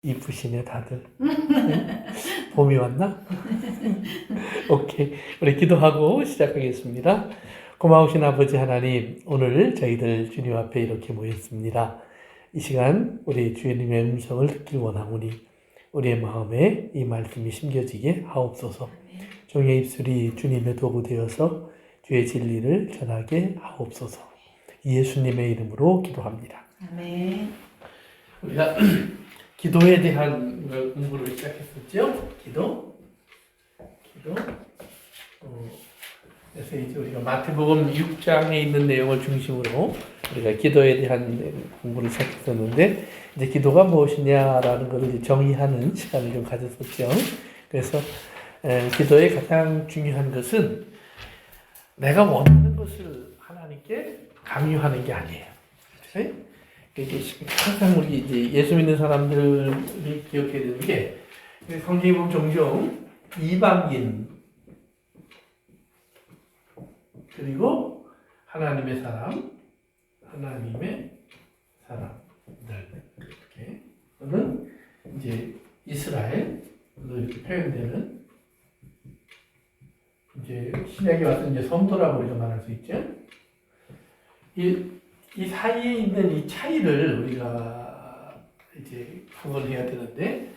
이쁘시네 다들. 응? 봄이 왔나? 오케이. 우리 기도하고 시작하겠습니다. 고마우신 아버지 하나님, 오늘 저희들 주님 앞에 이렇게 모였습니다. 이 시간 우리 주님의 음성을 듣길 원하오니 우리의 마음에 이 말씀이 심겨지게 하옵소서. 종의 입술이 주님의 도구 되어서 주의 진리를 전하게 하옵소서. 예수님의 이름으로 기도합니다. 아멘. 우리가 기도에 대한 공부를 시작했었죠. 기도. 그래서 이제 우리가 마태복음 6장에 있는 내용을 중심으로 우리가 기도에 대한 공부를 시작했었는데, 이제 기도가 무엇이냐라는 것을 이제 정의하는 시간을 좀 가졌었죠. 그래서 기도의 가장 중요한 것은 내가 원하는 것을 하나님께 강요하는 게 아니에요. 그렇죠? 항상 우리 이제 예수 믿는 사람들이 기억해야 되는 게, 성경에 보면 종종 이방인 그리고 하나님의 사람들 이렇게 또는 이제 이스라엘로 이렇게 표현되는 이제 신약에 와서 이제 성도라고 우리가 말할 수 있죠. 이 사이에 있는 이 차이를 우리가 이제 구분해야 되는데,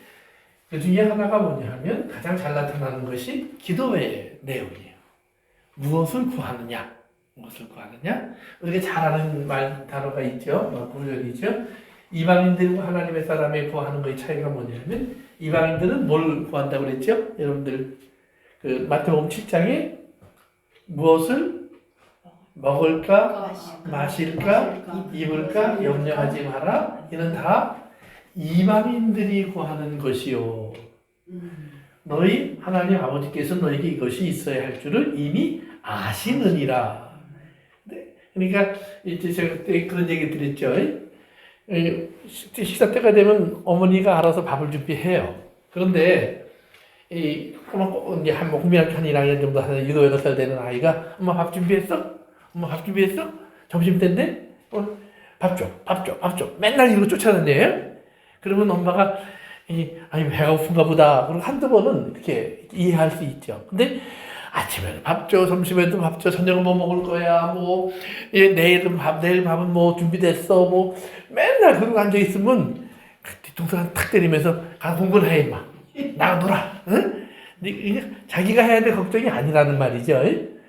그 중에 하나가 뭐냐 하면 가장 잘 나타나는 것이 기도의 내용이에요. 무엇을 구하느냐? 우리가 잘 아는 단어가 있죠. 구절이죠. 이방인들과 하나님의 사람의 구하는 것의 차이가 뭐냐면, 이방인들은 뭘 구한다고 그랬죠? 여러분들 그 마태복음 7장에 무엇을 먹을까, 마실까, 입을까 염려하지 마라. 이는 다 이방인들이 구하는 것이요. 너희 하나님 아버지께서 너에게 이것이 있어야 할 줄을 이미 아시느니라. 네. 그러니까 이제 제가 그때 그런 얘기 드렸죠. 식사 때가 되면 어머니가 알아서 밥을 준비해요. 그런데 이제 한 국민학교 한 1학년 정도 한 7, 8살 되는 아이가 엄마 밥 준비했어? 엄마 밥 준비했어? 점심때인데? 밥 줘. 맨날 이러고 쫓아다녀요. 그러면 엄마가 아니 배가 고픈가 보다. 그리고 한두 번은 이렇게 이해할 수 있죠. 근데 아침에는 밥 줘, 점심에도 밥 줘, 저녁은 뭐 먹을 거야, 뭐 내일 밥은 뭐 준비됐어, 뭐 맨날 그러고 앉아 있으면 뒤통수 탁 때리면서 가서 공부를 해 임마. 나가 놀아. 응? 자기가 해야 될 걱정이 아니라는 말이죠.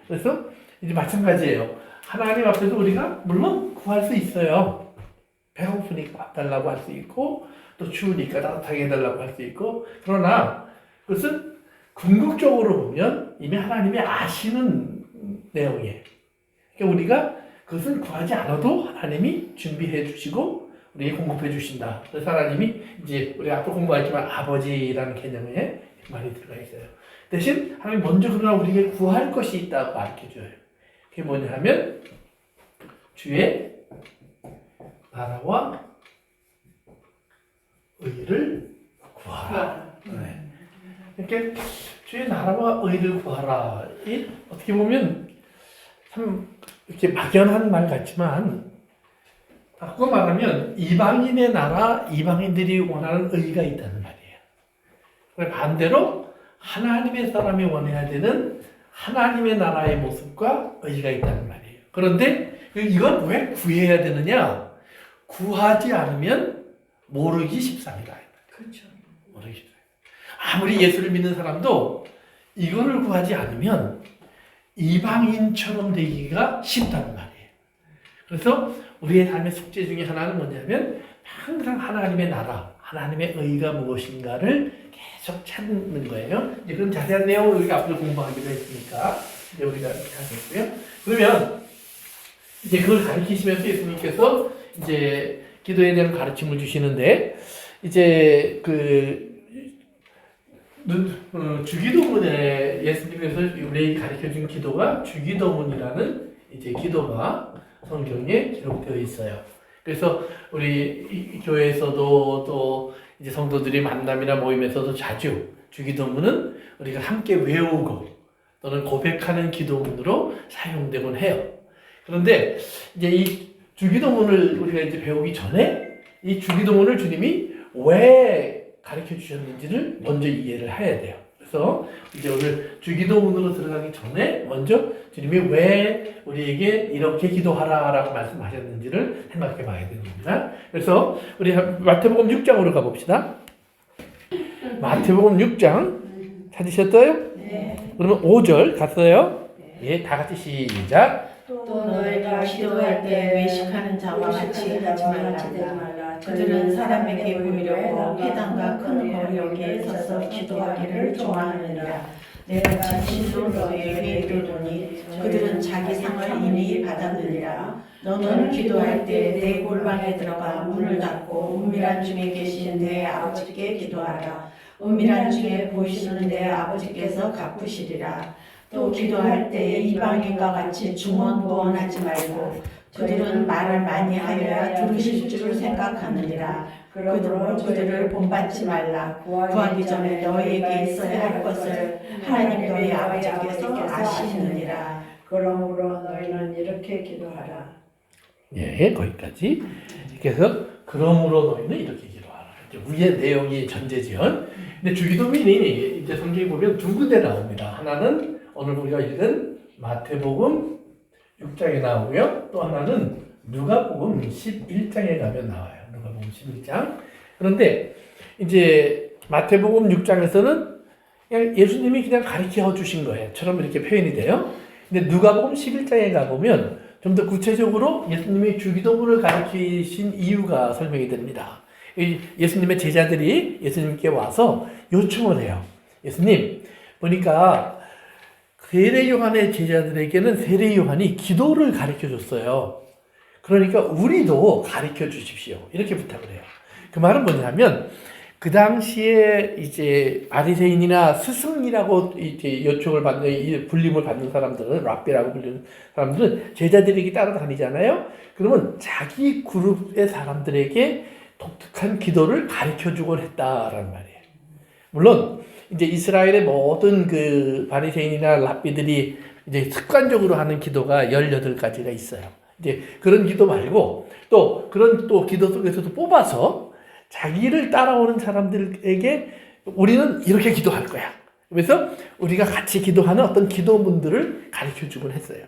그래서 이제 마찬가지예요. 하나님 앞에서 우리가 물론 구할 수 있어요. 배가 고프니까 밥 달라고 할 수 있고, 또 추우니까 따뜻하게 해달라고 할 수 있고, 그러나 그것은 궁극적으로 보면 이미 하나님이 아시는 내용이에요. 그러니까 우리가 그것을 구하지 않아도 하나님이 준비해 주시고 우리에게 공급해 주신다. 그래서 하나님이 이제 우리 앞으로 공부하지만 아버지라는 개념에 많이 들어가 있어요. 대신 하나님 먼저 그러나 우리에게 구할 것이 있다고 가르쳐줘요. 그게 뭐냐 하면 주의 나라와 의를 구하라. 네. 이렇게 주의 나라와 의를 구하라. 어떻게 보면 참 이렇게 막연한 말 같지만, 바꿔 말하면 이방인의 나라, 이방인들이 원하는 의가 있다는 말이에요. 반대로 하나님의 사람이 원해야 되는 하나님의 나라의 모습과 의가 있다는 말이에요. 그런데 이건 왜 구해야 되느냐? 구하지 않으면 모르기 쉽습니다. 그렇죠. 모르기 쉽습니다. 아무리 예수를 믿는 사람도 이거를 구하지 않으면 이방인처럼 되기가 쉽다는 말이에요. 그래서 우리의 삶의 숙제 중에 하나는 뭐냐면 항상 하나님의 나라, 하나님의 의가 무엇인가를 계속 찾는 거예요. 이제 그런 자세한 내용을 우리가 앞으로 공부하기로 했으니까 이제 우리가 하겠고요. 그러면 이제 그걸 가르치시면서 예수님께서 이제 기도에 대한 가르침을 주시는데, 이제 주기도문에 예수님께서 우리에게 가르쳐준 기도가 주기도문이라는 이제 기도가 성경에 기록되어 있어요. 그래서 우리 교회에서도 또 이제 성도들이 만남이나 모임에서도 자주 주기도문은 우리가 함께 외우고 또는 고백하는 기도문으로 사용되곤 해요. 그런데 이제 이 주기도문을 우리가 이제 배우기 전에 이 주기도문을 주님이 왜 가르쳐 주셨는지를 먼저 이해를 해야 돼요. 그래서 이제 오늘 주기도문으로 들어가기 전에 먼저 주님이 왜 우리에게 이렇게 기도하라라고 말씀하셨는지를 생각해 봐야 됩니다. 그래서 우리 마태복음 6장으로 가봅시다. 마태복음 6장 찾으셨어요? 네. 그러면 5절 갔어요? 예, 다 같이 시작. 또 너희가 기도할 때 외식하는 자와 같이 하지 말라. 그들은 사람에게 보이려고 회당과 큰 거리역에 서서 기도하기를 좋아하느니라. 내가 진실로 너희에게 이르노니 그들은 자기 상을 이미 받았느니라. 너는 기도할 때 내 골방에 들어가 문을 닫고 은밀한 중에 계신 내 아버지께 기도하라. 은밀한 중에 보시는 내 아버지께서 갚으시리라. 또 기도할 때 이방인과 같이 중언부언하지 말고 그들은 말을 많이 하여야 들으실 줄을 생각하느니라. 그러므로 그들을 본받지 말라. 구하기 전에 너희에게 있어야 할 것을 하나님 너희 아버지께서 아시느니라. 그러므로 너희는 이렇게 기도하라. 예, 거기까지. 그래서 그러므로 너희는 이렇게 기도하라. 이제 위의 내용이 전제지연. 근데 주기도문이 이제 성경에 보면 두 군데 나옵니다. 하나는 오늘 우리가 읽은 마태복음 6장에 나오고요. 또 하나는 누가복음 11장에 가면 나와요. 누가복음 11장. 그런데 이제 마태복음 6장에서는 그냥 예수님이 그냥 가르쳐 주신 거예요.처럼 이렇게 표현이 돼요. 근데 누가복음 11장에 가보면 좀 더 구체적으로 예수님이 주기도문을 가르치신 이유가 설명이 됩니다. 예수님의 제자들이 예수님께 와서 요청을 해요. 예수님, 보니까 세례 요한의 제자들에게는 세례 요한이 기도를 가르쳐 줬어요. 그러니까 우리도 가르쳐 주십시오. 이렇게 부탁을 해요. 그 말은 뭐냐면 그 당시에 이제 바리새인이나 스승이라고 이제 요청을 받는 불림을 받는 사람들은 랍비라고 불리는 사람들은 제자들에게 따라다니잖아요. 그러면 자기 그룹의 사람들에게 독특한 기도를 가르쳐 주곤 했다라는 말이에요. 물론 이제 이스라엘의 모든 그 바리새인이나 랍비들이 이제 습관적으로 하는 기도가 18가지가 있어요. 이제 그런 기도 말고 또 그런 또 기도 속에서도 뽑아서 자기를 따라오는 사람들에게 우리는 이렇게 기도할 거야. 그래서 우리가 같이 기도하는 어떤 기도문들을 가르쳐 주곤 했어요.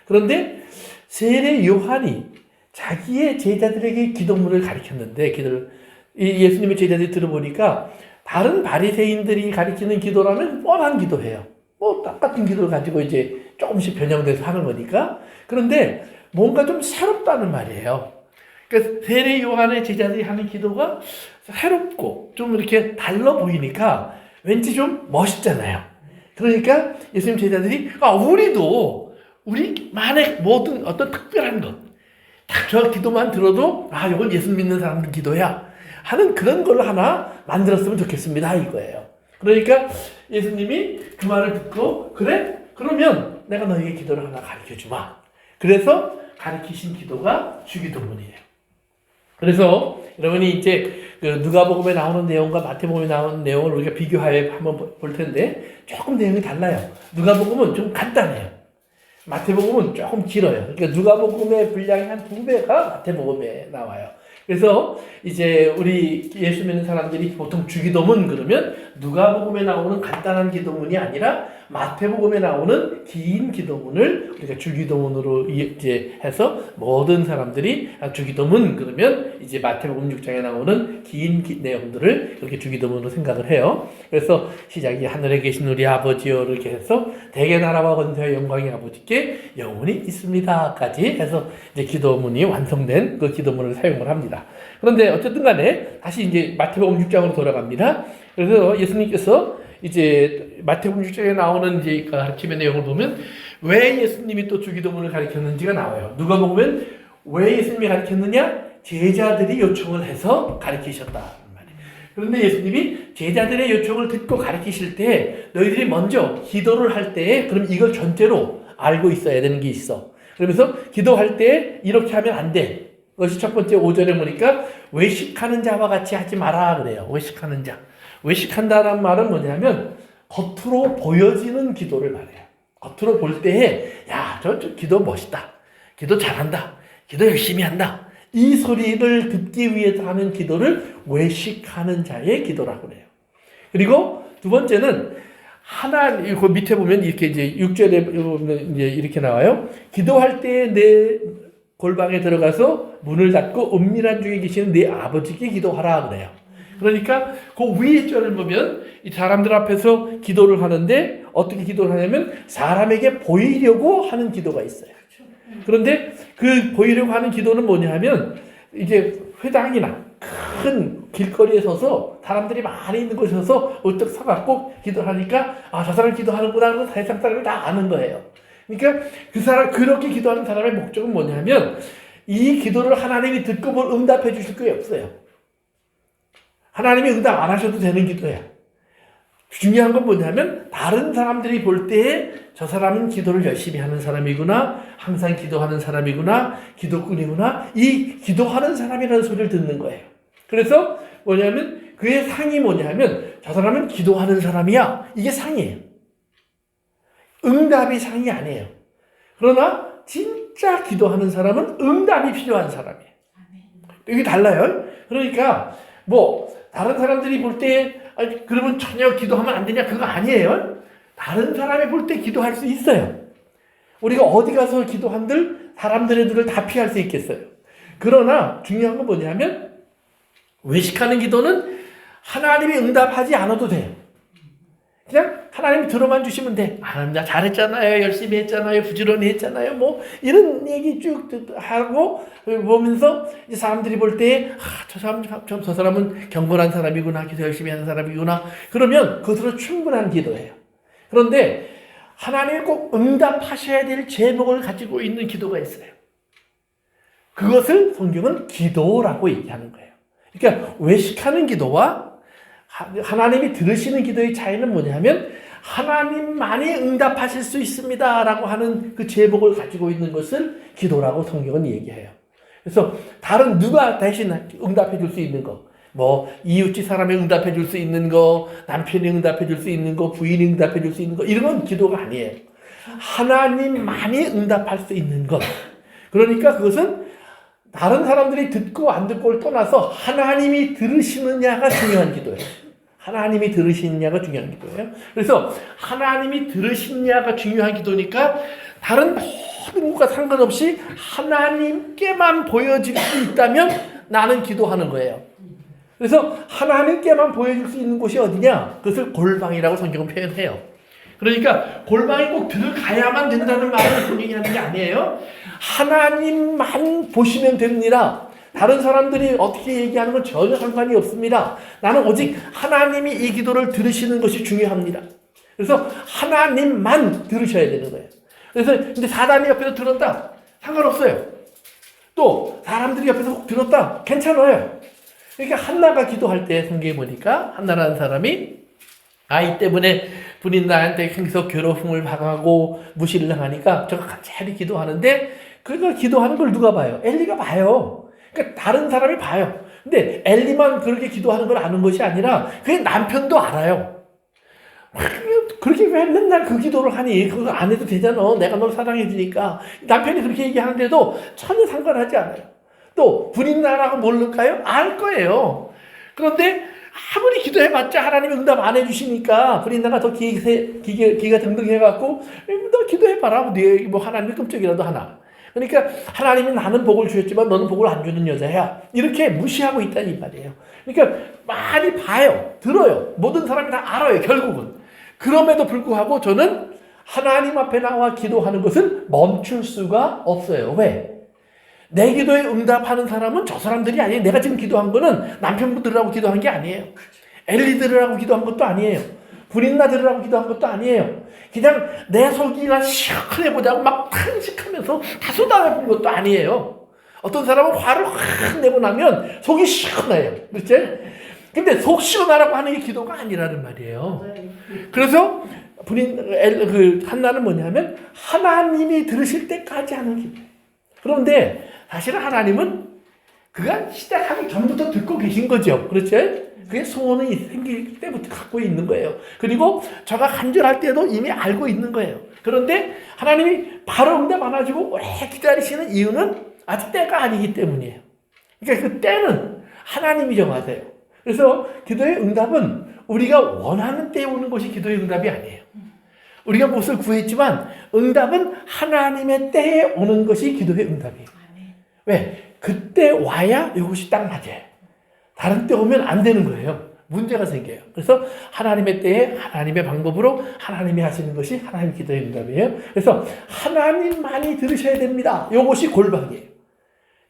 그런데 세례 요한이 자기의 제자들에게 기도문을 가르쳤는데 예수님의 제자들이 들어보니까 다른 바리새인들이 가르치는 기도라면 뻔한 기도예요. 뭐 똑같은 기도를 가지고 이제 조금씩 변형돼서 하는 거니까. 그런데 뭔가 좀 새롭다는 말이에요. 그러니까 세례 요한의 제자들이 하는 기도가 새롭고 좀 이렇게 달라 보이니까 왠지 좀 멋있잖아요. 그러니까 예수님 제자들이 우리만의 모든 어떤 특별한 것, 딱 저 기도만 들어도 이건 예수 믿는 사람들 기도야 하는 그런 걸 하나 만들었으면 좋겠습니다 이거예요. 그러니까 예수님이 그 말을 듣고 그래? 그러면 내가 너에게 기도를 하나 가르쳐주마. 그래서 가르치신 기도가 주기도문이에요. 그래서 여러분이 이제 그 누가복음에 나오는 내용과 마태복음에 나오는 내용을 우리가 비교하여 한번 볼 텐데 조금 내용이 달라요. 누가복음은 좀 간단해요. 마태복음은 조금 길어요. 그러니까 누가복음의 분량이 한 2배가 마태복음에 나와요. 그래서 이제 우리 예수 믿는 사람들이 보통 주기도문 그러면 누가복음에 나오는 간단한 기도문이 아니라 마태복음에 나오는 긴 기도문을 우리가 주기도문으로 이제 해서 모든 사람들이 주기도문 그러면 이제 마태복음 6장에 나오는 긴 내용들을 그렇게 주기도문으로 생각을 해요. 그래서 시작이 하늘에 계신 우리 아버지여 이렇게 해서 대개 나라와 권세와 영광이 아버지께 영원히 있습니다까지 해서 이제 기도문이 완성된 그 기도문을 사용을 합니다. 그런데 어쨌든 간에 다시 이제 마태복음 6장으로 돌아갑니다. 그래서 예수님께서 이제 마태복음 6장에 나오는 이제 가르침의 내용을 보면 왜 예수님이 또 주기도문을 가르쳤는지가 나와요. 누가 보면 왜 예수님이 가르쳤느냐? 제자들이 요청을 해서 가르치셨다. 그런데 예수님이 제자들의 요청을 듣고 가르치실 때 너희들이 먼저 기도를 할 때 그럼 이걸 전제로 알고 있어야 되는 게 있어. 그러면서 기도할 때 이렇게 하면 안 돼. 그것이 첫 번째 5절에 보니까 외식하는 자와 같이 하지 마라 그래요. 외식하는 자. 외식한다는 말은 뭐냐면 겉으로 보여지는 기도를 말해요. 겉으로 볼 때에 저 기도 멋있다. 기도 잘한다. 기도 열심히 한다. 이 소리를 듣기 위해서 하는 기도를 외식하는 자의 기도라고 그래요. 그리고 두 번째는 하나님, 그 밑에 보면 이렇게 이제 6절에 보면 이제 이렇게 나와요. 기도할 때 내 골방에 들어가서 문을 닫고 은밀한 중에 계시는 내 아버지께 기도하라 그래요. 그러니까 그 위에 절을 보면 이 사람들 앞에서 기도를 하는데 어떻게 기도를 하냐면 사람에게 보이려고 하는 기도가 있어요. 그런데 그 보이려고 하는 기도는 뭐냐 하면 이제 회당이나 큰 길거리에 서서 사람들이 많이 있는 곳에 서서 어떡 서갖고 기도하니까 아, 저 사람 기도하는구나 하고 세상 사람이 다 아는 거예요. 그러니까 그 사람, 그렇게 기도하는 사람의 목적은 뭐냐면 이 기도를 하나님이 듣고 뭘 응답해 주실 게 없어요. 하나님이 응답 안 하셔도 되는 기도야. 중요한 건 뭐냐면 다른 사람들이 볼 때에 저 사람은 기도를 열심히 하는 사람이구나, 항상 기도하는 사람이구나, 기도꾼이구나, 이 기도하는 사람이라는 소리를 듣는 거예요. 그래서 뭐냐면 그의 상이 뭐냐면 저 사람은 기도하는 사람이야. 이게 상이에요. 응답이 상이 아니에요. 그러나 진짜 기도하는 사람은 응답이 필요한 사람이에요. 이게 달라요. 그러니까 뭐 다른 사람들이 볼 때 그러면 전혀 기도하면 안 되냐 그거 아니에요. 다른 사람이 볼 때 기도할 수 있어요. 우리가 어디 가서 기도한들 사람들의 눈을 다 피할 수 있겠어요. 그러나 중요한 건 뭐냐면 외식하는 기도는 하나님이 응답하지 않아도 돼요. 그냥 하나님이 들어만 주시면 돼. 하나님 나 잘했잖아요. 열심히 했잖아요. 부지런히 했잖아요. 뭐 이런 얘기 쭉 하고 보면서 이제 사람들이 볼 때 저 사람은 경건한 사람이구나. 기도 열심히 하는 사람이구나. 그러면 그것으로 충분한 기도예요. 그런데 하나님이 꼭 응답하셔야 될 제목을 가지고 있는 기도가 있어요. 그것을 성경은 기도라고 얘기하는 거예요. 그러니까 외식하는 기도와 하나님이 들으시는 기도의 차이는 뭐냐면 하나님만이 응답하실 수 있습니다라고 하는 그 제목을 가지고 있는 것을 기도라고 성경은 얘기해요. 그래서 다른 누가 대신 응답해 줄 수 있는 거, 뭐 이웃집 사람이 응답해 줄 수 있는 거, 남편이 응답해 줄 수 있는 거, 부인이 응답해 줄 수 있는 거 이런 건 기도가 아니에요. 하나님만이 응답할 수 있는 것. 그러니까 그것은 다른 사람들이 듣고 안 듣고를 떠나서 하나님이 들으시느냐가 중요한 기도예요. 하나님이 들으시느냐가 중요한 기도예요. 그래서 하나님이 들으시느냐가 중요한 기도니까 다른 모든 것과 상관없이 하나님께만 보여질 수 있다면 나는 기도하는 거예요. 그래서 하나님께만 보여줄 수 있는 곳이 어디냐? 그것을 골방이라고 성경은 표현해요. 그러니까 골방에 꼭 들어가야만 된다는 말을 성경이 하는 게 아니에요. 하나님만 보시면 됩니다. 다른 사람들이 어떻게 얘기하는 건 전혀 상관이 없습니다. 나는 오직 하나님이 이 기도를 들으시는 것이 중요합니다. 그래서 하나님만 들으셔야 되는 거예요. 그래서 근데 사단이 옆에서 들었다. 상관없어요. 또 사람들이 옆에서 혹 들었다. 괜찮아요. 그러니까 한나가 기도할 때 성경에 보니까 한나라는 사람이 아이 때문에 부인 나한테 계속 괴로움을 당하고 무시를 당하니까 저가 간절히 기도하는데 그가 기도하는 걸 누가 봐요? 엘리가 봐요. 그러니까 다른 사람이 봐요. 근데 엘리만 그렇게 기도하는 걸 아는 것이 아니라 그의 남편도 알아요. 그렇게 왜 맨날 그 기도를 하니? 그거 안 해도 되잖아. 내가 널 사랑해 주니까. 남편이 그렇게 얘기하는데도 전혀 상관하지 않아요. 또 분인나라고 모를까요? 알 거예요. 그런데 아무리 기도해봤자 하나님이 응답 안 해주시니까 분인나가 더 기가 등등해갖고 너 기도해봐라. 뭐 하나님이 끔찍이라도 하나. 그러니까 하나님이 나는 복을 주셨지만 너는 복을 안 주는 여자야. 이렇게 무시하고 있다는 이 말이에요. 그러니까 많이 봐요. 들어요. 모든 사람이 다 알아요. 결국은. 그럼에도 불구하고 저는 하나님 앞에 나와 기도하는 것을 멈출 수가 없어요. 왜? 내 기도에 응답하는 사람은 저 사람들이 아니에요. 내가 지금 기도한 거는 남편분들하고 기도한 게 아니에요. 엘리들하고 기도한 것도 아니에요. 불인나들하고 기도한 것도 아니에요. 그냥 내 속이나 시원해보자고 막 탄식하면서 다 쏟아내는 것도 아니에요. 어떤 사람은 화를 확 내고 나면 속이 시원해요. 그렇지? 근데 속 시원하라고 하는 게 기도가 아니라는 말이에요. 그래서 한나는 뭐냐면 하나님이 들으실 때까지 하는 기도예요. 그런데 사실은 하나님은 그가 시작하기 전부터 듣고 계신 거죠. 그렇죠? 그게 소원이 생길 때부터 갖고 있는 거예요. 그리고 저가 간절할 때도 이미 알고 있는 거예요. 그런데 하나님이 바로 응답 안 해주고 오래 기다리시는 이유는 아직 때가 아니기 때문이에요. 그러니까 그 때는 하나님이 정하세요. 그래서 기도의 응답은 우리가 원하는 때에 오는 것이 기도의 응답이 아니에요. 우리가 무엇을 구했지만 응답은 하나님의 때에 오는 것이 기도의 응답이에요. 왜? 그때 와야 이것이 딱 맞아요. 다른 때 오면 안 되는 거예요. 문제가 생겨요. 그래서 하나님의 때에 하나님의 방법으로 하나님이 하시는 것이 하나님 기도의 응답이에요. 그래서 하나님만이 들으셔야 됩니다. 이것이 골방이에요.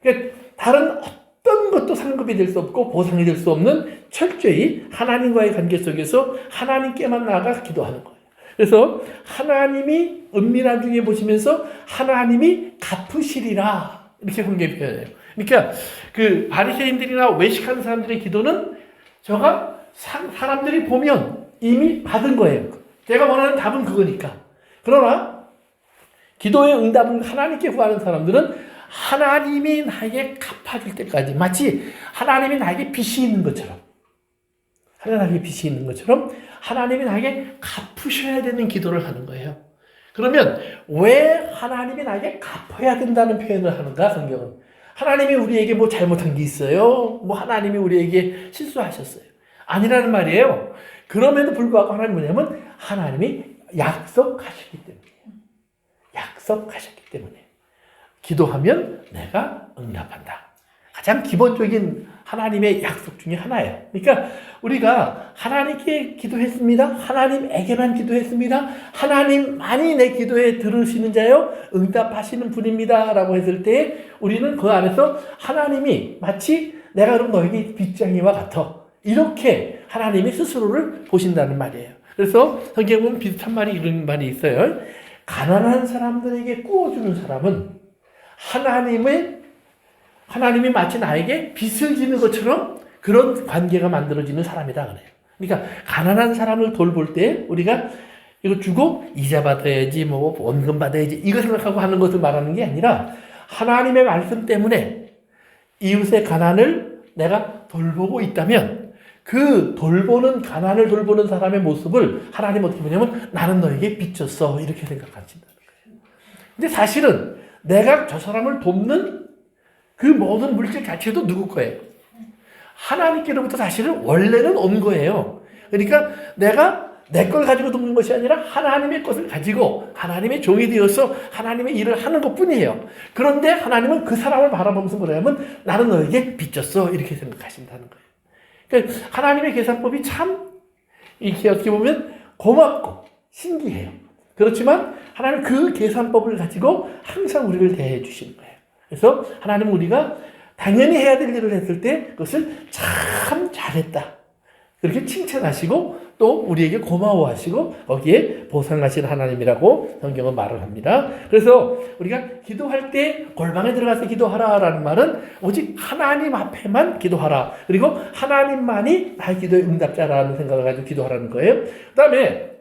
그러니까 다른 어떤 것도 상급이 될 수 없고 보상이 될 수 없는 철저히 하나님과의 관계 속에서 하나님께만 나아가 기도하는 거예요. 그래서 하나님이 은밀한 중에 보시면서 하나님이 갚으시리라 이렇게 성경이 표현해요. 그러니까 그 바리새인들이나 외식하는 사람들의 기도는 저가 사람들이 보면 이미 받은 거예요. 제가 원하는 답은 그거니까. 그러나 기도의 응답을 하나님께 구하는 사람들은 하나님이 나에게 갚아줄 때까지 마치 하나님이 나에게 빚이 있는 것처럼 하나님에게 빚이 있는 것처럼 하나님이 나에게 갚으셔야 되는 기도를 하는 거예요. 그러면 왜 하나님이 나에게 갚아야 된다는 표현을 하는가 성경은? 하나님이 우리에게 뭐 잘못한 게 있어요? 뭐 하나님이 우리에게 실수하셨어요? 아니라는 말이에요. 그럼에도 불구하고 하나님은 뭐냐면 하나님이 약속하셨기 때문이에요. 약속하셨기 때문에 기도하면 내가 응답한다. 가장 기본적인 하나님의 약속 중에 하나예요. 그러니까 우리가 하나님께 기도했습니다. 하나님에게만 기도했습니다. 하나님만이 내 기도에 들으시는 자요 응답하시는 분입니다 라고 했을 때 우리는 그 안에서 하나님이 마치 내가 그럼 너에게 빚쟁이와 같아 이렇게 하나님이 스스로를 보신다는 말이에요. 그래서 성경에 보면 비슷한 말이 이런 말이 있어요. 가난한 사람들에게 구워주는 사람은 하나님이 마치 나에게 빚을 지는 것처럼 그런 관계가 만들어지는 사람이다 그래요. 그러니까 가난한 사람을 돌볼 때 우리가 이거 주고 이자 받아야지 뭐 원금 받아야지 이거 생각하고 하는 것을 말하는 게 아니라 하나님의 말씀 때문에 이웃의 가난을 내가 돌보고 있다면 그 가난을 돌보는 사람의 모습을 하나님 어떻게 보냐면 나는 너에게 빚졌어 이렇게 생각하신다는 거예요. 근데 사실은 내가 저 사람을 돕는 그 모든 물질 자체도 누구 거예요? 하나님께로부터 사실은 원래는 온 거예요. 그러니까 내가 내 걸 가지고 돕는 것이 아니라 하나님의 것을 가지고 하나님의 종이 되어서 하나님의 일을 하는 것뿐이에요. 그런데 하나님은 그 사람을 바라보면서 뭐냐면 나는 너에게 빚졌어 이렇게 생각하신다는 거예요. 그러니까 하나님의 계산법이 참 이렇게 어떻게 보면 고맙고 신기해요. 그렇지만 하나님은 그 계산법을 가지고 항상 우리를 대해 주시는 거예요. 그래서 하나님은 우리가 당연히 해야 될 일을 했을 때 그것을 참 잘했다. 그렇게 칭찬하시고 또 우리에게 고마워하시고 거기에 보상하시는 하나님이라고 성경은 말을 합니다. 그래서 우리가 기도할 때 골방에 들어가서 기도하라라는 말은 오직 하나님 앞에만 기도하라. 그리고 하나님만이 나의 기도의 응답자라는 생각을 가지고 기도하라는 거예요. 그 다음에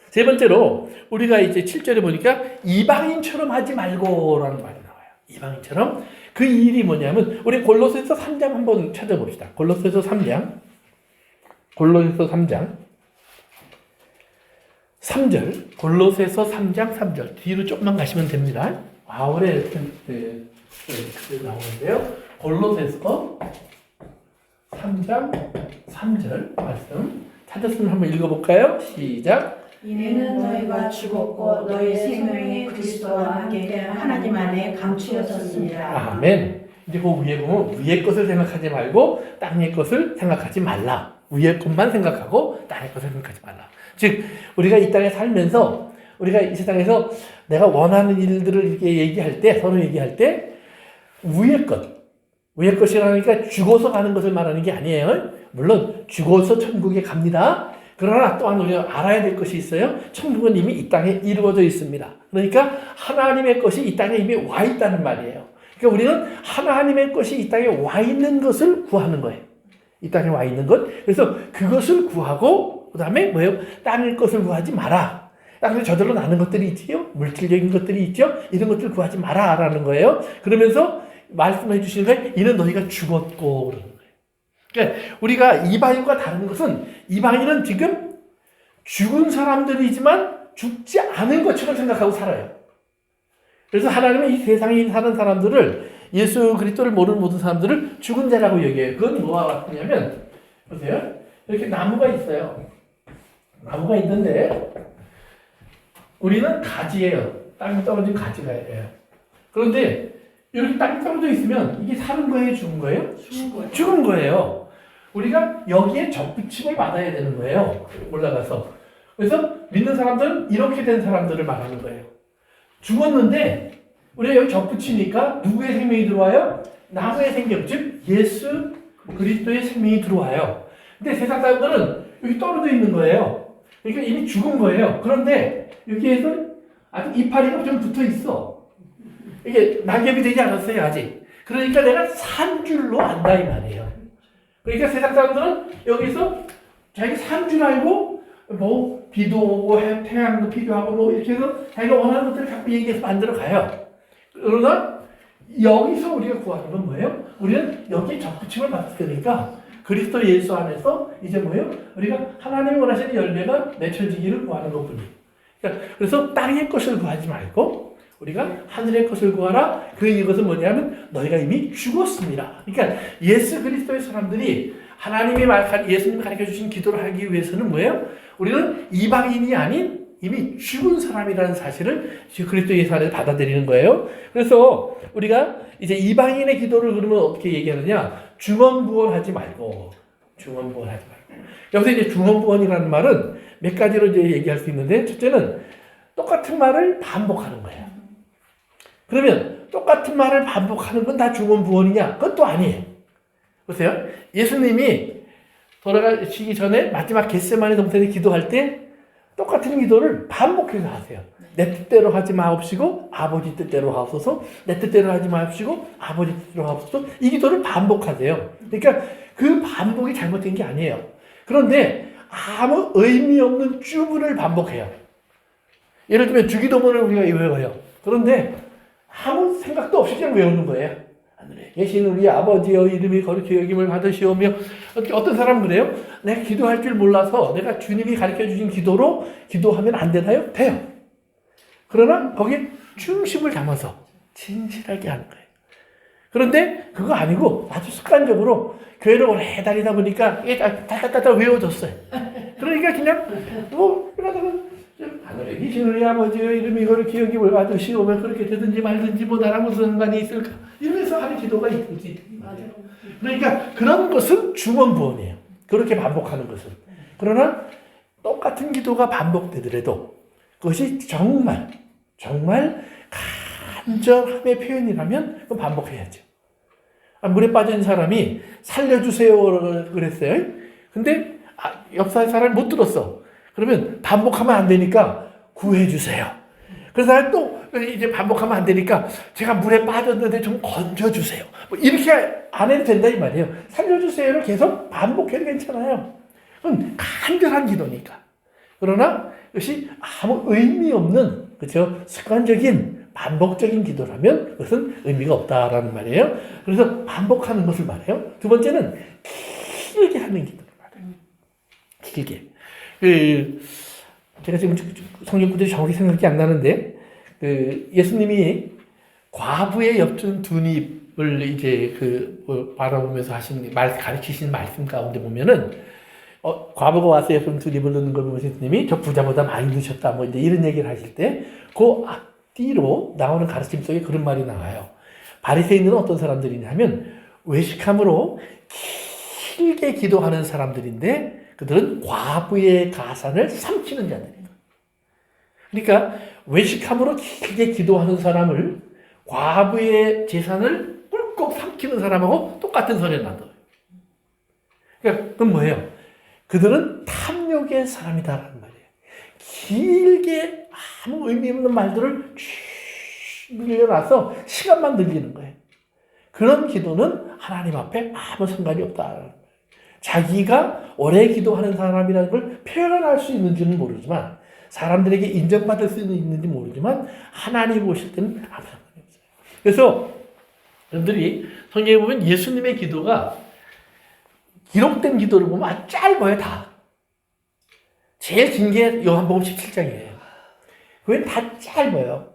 세 번째로 우리가 이제 7절에 보니까 이방인처럼 하지 말고라는 말이 나와요. 이방인처럼 그 일이 뭐냐면 우리 골로새서 3장 한번 찾아봅시다. 골로새서 3장 3절 골로새서 3장 3절 뒤로 조금만 가시면 됩니다. 아울에 이렇게 나오는데요. 골로새서 3장 3절 말씀 찾았으면 한번 읽어볼까요? 시작. 이는 너희가 죽었고 너희 생명이 그리스도와 함께 하나님 안에 감추어졌습니다. 아멘. 이제 그 위에 보면 위의 것을 생각하지 말고 땅의 것을 생각하지 말라. 위의 것만 생각하고 땅의 것을 생각하지 말라. 즉 우리가 이 땅에 살면서 우리가 이 세상에서 내가 원하는 일들을 이렇게 얘기할 때 서로 얘기할 때 위의 것이라니까 죽어서 가는 것을 말하는 게 아니에요. 물론 죽어서 천국에 갑니다. 그러나 또한 우리가 알아야 될 것이 있어요. 천국은 이미 이 땅에 이루어져 있습니다. 그러니까 하나님의 것이 이 땅에 이미 와 있다는 말이에요. 그러니까 우리는 하나님의 것이 이 땅에 와 있는 것을 구하는 거예요. 이 땅에 와 있는 것. 그래서 그것을 구하고 그 다음에 뭐예요? 땅의 것을 구하지 마라. 땅에 저절로 나는 것들이 있지요. 물질적인 것들이 있죠. 이런 것들을 구하지 마라 라는 거예요. 그러면서 말씀해 주시는 거예요. 이는 너희가 죽었고 그러는 거예요. 그러니까 우리가 이방인과 다른 것은 이방인은 지금 죽은 사람들이지만 죽지 않은 것처럼 생각하고 살아요. 그래서 하나님은 이 세상에 사는 사람들을 예수 그리스도를 모르는 모든 사람들을 죽은 자라고 얘기해요. 그건 뭐와 같으냐면 보세요. 이렇게 나무가 있어요. 나무가 있는데 우리는 가지예요. 땅에 떨어진 가지가 예요. 그런데 이렇게 땅에 떨어져 있으면 이게 사는 거예요, 죽은 거예요? 죽은 거예요. 우리가 여기에 접붙임을 받아야 되는 거예요. 올라가서. 그래서 믿는 사람들은 이렇게 된 사람들을 말하는 거예요. 죽었는데 우리가 여기 접붙이니까 누구의 생명이 들어와요? 나무의 생명, 즉 예수 그리스도의 생명이 들어와요. 근데 세상 사람들은 여기 떨어져 있는 거예요. 그러니까 이미 죽은 거예요. 그런데 여기에서 아직 이파리가 좀 붙어 있어. 이게 낙엽이 되지 않았어요, 아직. 그러니까 내가 산 줄로 안다 이 말이에요. 그러니까 세상 사람들은 여기서 자기 산 줄 알고 뭐 비도 오고 태양도 필요하고 뭐 이렇게 해서 자기가 원하는 것들을 자꾸 얘기해서 만들어 가요. 그러나 여기서 우리가 구하는 건 뭐예요? 우리는 여기에 접붙임을 받았으니까 그리스도 예수 안에서 이제 뭐예요? 우리가 하나님이 원하시는 열매가 맺혀지기를 구하는 것뿐이에요. 그러니까 그래서 땅의 것을 구하지 말고 우리가 하늘의 것을 구하라. 이것은 뭐냐면 너희가 이미 죽었습니다. 그러니까 예수 그리스도의 사람들이 예수님이 가르쳐 주신 기도를 하기 위해서는 뭐예요? 우리는 이방인이 아닌 이미 죽은 사람이라는 사실을 그리스도 예수 안에서 받아들이는 거예요. 그래서 우리가 이제 이방인의 기도를 그러면 어떻게 얘기하느냐? 중언부언하지 말고. 여기서 이제 중언부언이라는 말은 몇 가지로 이제 얘기할 수 있는데, 첫째는 똑같은 말을 반복하는 거예요. 그러면 똑같은 말을 반복하는 건 다 중언부언이냐? 그것도 아니에요. 보세요. 예수님이 돌아가시기 전에 마지막 겟세마네 동산에 기도할 때 똑같은 기도를 반복해서 하세요. 내 뜻대로 하지 마옵시고 아버지 뜻대로 하옵소서. 내 뜻대로 하지 마옵시고 아버지 뜻대로 하옵소서. 이 기도를 반복하세요. 그러니까 그 반복이 잘못된 게 아니에요. 그런데 아무 의미 없는 주문을 반복해요. 예를 들면 주기도문을 우리가 외워요. 그런데 아무 생각도 없이 그냥 외우는 거예요. 하늘에 계신 우리 아버지여 이름이 거룩히 여김을 받으시오며. 어떤 사람은 그래요. 내가 기도할 줄 몰라서 내가 주님이 가르쳐 주신 기도로 기도하면 안 되나요? 돼요. 그러나 거기에 중심을 담아서 진실하게 하는 거예요. 그런데 그거 아니고 아주 습관적으로 교회를 오래 다니다 보니까 이게 따따따따 외워졌어요. 그러니까 그냥 하늘에 계신 우리 아버지의 이름이 거룩히 여김을 받으시오며 그렇게 되든지 말든지 뭐 나랑 무슨 상관이 있을까 이러면서 하는 기도가 있지. 그러니까 그런 것은 중언부언이에요. 그렇게 반복하는 것은. 그러나 똑같은 기도가 반복되더라도 그것이 정말 간절함의 표현이라면 그건 반복해야죠. 물에 빠진 사람이 살려주세요 그랬어요. 근데 옆 사람이 못 들었어. 그러면 반복하면 안 되니까 구해주세요. 그래서 또 이제 반복하면 안 되니까 제가 물에 빠졌는데 좀 건져주세요. 뭐 이렇게 안 해도 된다 이 말이에요. 살려주세요를 계속 반복해도 괜찮아요. 그건 간절한 기도니까. 그러나 그것이 아무 의미 없는 그렇죠 습관적인 반복적인 기도라면 그것은 의미가 없다라는 말이에요. 그래서 반복하는 것을 말해요. 두 번째는 길게 하는 기도를 말해요. 길게. 제가 지금 성경 구절이 정확히 생각이 안 나는데 예수님이 과부의 옅은 두 입을 이제 바라보면서 가르치신 말씀 가운데 보면은 과부가 와서 옅은 두 입을 넣는 걸 보면서 예수님이 저 부자보다 많이 넣으셨다 뭐 이제 이런 얘기를 하실 때 그 앞뒤로 나오는 가르침 속에 그런 말이 나와요. 바리새인들은 어떤 사람들이냐면 외식함으로 길게 기도하는 사람들인데 그들은 과부의 가산을 삼키는 자들이에요. 그러니까 외식함으로 길게 기도하는 사람을 과부의 재산을 꿀꺽 삼키는 사람하고 똑같은 소리를 만들어요. 그러니까 그건 뭐예요? 그들은 탐욕의 사람이다라는 말이에요. 길게 아무 의미 없는 말들을 늘려놔서 시간만 늘리는 거예요. 그런 기도는 하나님 앞에 아무 상관이 없다. 자기가 오래 기도하는 사람이라는 걸 표현할 수 있는지는 모르지만 사람들에게 인정받을 수 있는지 모르지만 하나님 보실 때는 아무 상관이 없어요. 그래서 여러분들이 성경에 보면 예수님의 기도가 기록된 기도를 보면 아주 짧아요. 다. 제일 긴 게 요한복음 17장이에요. 그게 다 짧아요.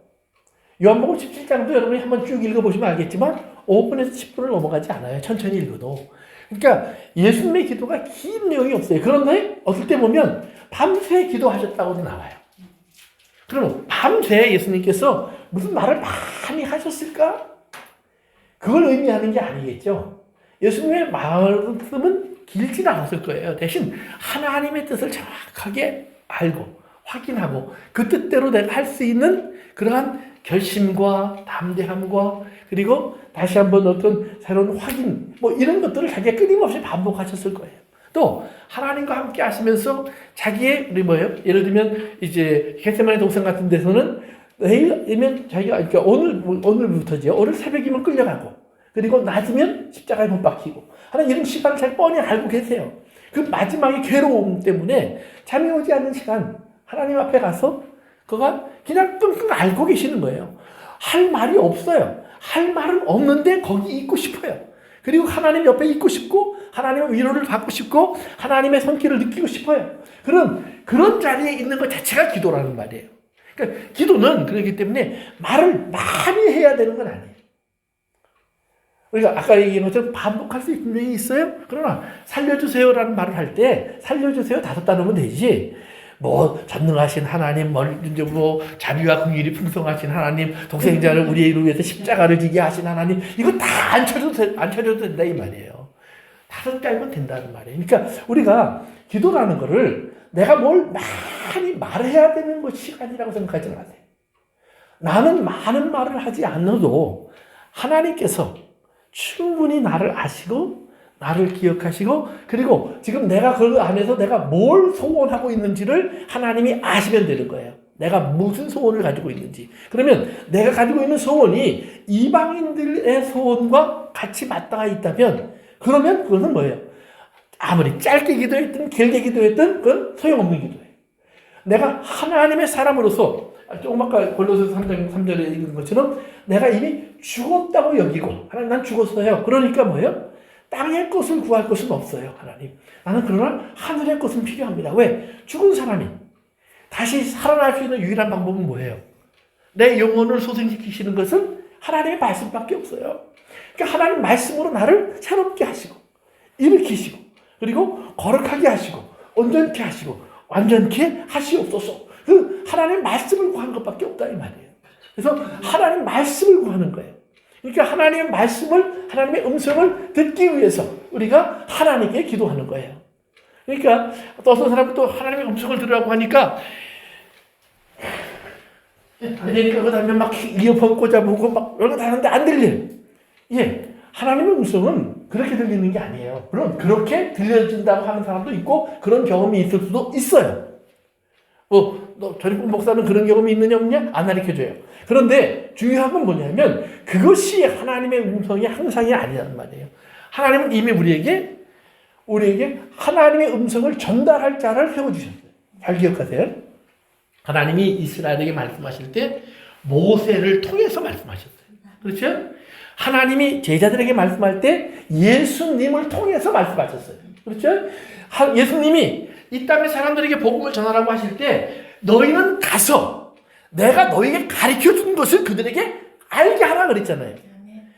요한복음 17장도 여러분이 한번 쭉 읽어보시면 알겠지만 5분에서 10분을 넘어가지 않아요. 천천히 읽어도. 그러니까 예수님의 기도가 긴 내용이 없어요. 그런데 어떨 때 보면 밤새 기도하셨다고도 나와요. 그럼 밤새 예수님께서 무슨 말을 많이 하셨을까? 그걸 의미하는 게 아니겠죠. 예수님의 말씀은 길진 않았을 거예요. 대신 하나님의 뜻을 정확하게 알고 확인하고 그 뜻대로 내가 할 수 있는 그러한 결심과 담대함과 그리고 다시 한번 어떤 새로운 확인 뭐 이런 것들을 자기가 끊임없이 반복하셨을 거예요. 또 하나님과 함께 하시면서 자기의 우리 뭐예요? 예를 들면 이제 겟세마네 동산 같은 데서는 내일이면 자기가 그러니까 오늘부터죠. 오늘 새벽이면 끌려가고 그리고 낮이면 십자가에 못 박히고 하는 이런 시간을 잘 뻔히 알고 계세요. 그 마지막에 괴로움 때문에 잠이 오지 않는 시간 하나님 앞에 가서 그가 그냥 끙끙 앓고 계시는 거예요. 할 말이 없어요. 할 말은 없는데 거기 있고 싶어요. 그리고 하나님 옆에 있고 싶고 하나님의 위로를 받고 싶고 하나님의 손길을 느끼고 싶어요. 그런 자리에 있는 것 자체가 기도라는 말이에요. 그러니까 기도는 그렇기 때문에 말을 많이 해야 되는 건 아니에요. 우리가 아까 얘기한 것처럼 반복할 수 있는 분명히 있어요. 그러나 살려주세요라는 말을 할 때 살려주세요 5단어면 되지. 뭐 전능하신 하나님, 뭐 자비와 긍휼이 풍성하신 하나님, 독생자를 우리를 위해서 십자가를 지게 하신 하나님, 이거 다 안 쳐줘도 된다 이 말이에요. 5가지면 된다는 말이에요. 그러니까 우리가 기도라는 거를 내가 뭘 많이 말해야 되는 것 시간이라고 생각하지 마세요. 나는 많은 말을 하지 않아도 하나님께서 충분히 나를 아시고 나를 기억하시고 그리고 지금 내가 그 안에서 내가 뭘 소원하고 있는지를 하나님이 아시면 되는 거예요. 내가 무슨 소원을 가지고 있는지. 그러면 내가 가지고 있는 소원이 이방인들의 소원과 같이 맞닿아 있다면 그러면 그것은 뭐예요? 아무리 짧게 기도했든 길게 기도했든 그건 소용없는 기도예요. 내가 하나님의 사람으로서 조금 아까 골로새서 3절에 읽은 것처럼 내가 이미 죽었다고 여기고 하나님 난 죽었어요. 그러니까 뭐예요? 땅의 것을 구할 것은 없어요. 하나님. 나는 그러나 하늘의 것은 필요합니다. 왜? 죽은 사람이 다시 살아날 수 있는 유일한 방법은 뭐예요? 내 영혼을 소생시키시는 것은 하나님의 말씀밖에 없어요. 그러니까 하나님 말씀으로 나를 새롭게 하시고 일으키시고 그리고 거룩하게 하시고 온전케 하시고 완전케 하시옵소서. 그 하나님 말씀을 구하는 것밖에 없다 이 말이에요. 그래서 하나님 말씀을 구하는 거예요. 그러니까 하나님의 말씀을 하나님의 음성을 듣기 위해서 우리가 하나님께 기도하는 거예요. 그러니까 또 어떤 사람은 또 하나님의 음성을 들으라고 하니까 안 되니까 그 다음에 막 이어폰 꽂아보고 막 이런 거 다 하는데 안 들려요. 예, 하나님의 음성은 그렇게 들리는 게 아니에요. 물론 그렇게 들려진다고 하는 사람도 있고 그런 경험이 있을 수도 있어요. 너 전입부 목사는 그런 경험이 있느냐 없냐? 안 가르쳐줘요. 그런데 중요한 건 뭐냐면 그것이 하나님의 음성이 항상이 아니라는 말이에요. 하나님은 이미 우리에게 하나님의 음성을 전달할 자를 세워주셨어요. 잘 기억하세요. 하나님이 이스라엘에게 말씀하실 때 모세를 통해서 말씀하셨어요. 그렇죠? 하나님이 제자들에게 말씀할 때 예수님을 통해서 말씀하셨어요. 그렇죠? 예수님이 이 땅의 사람들에게 복음을 전하라고 하실 때 너희는 가서 내가 너희에게 가르쳐준 것을 그들에게 알게 하라 그랬잖아요.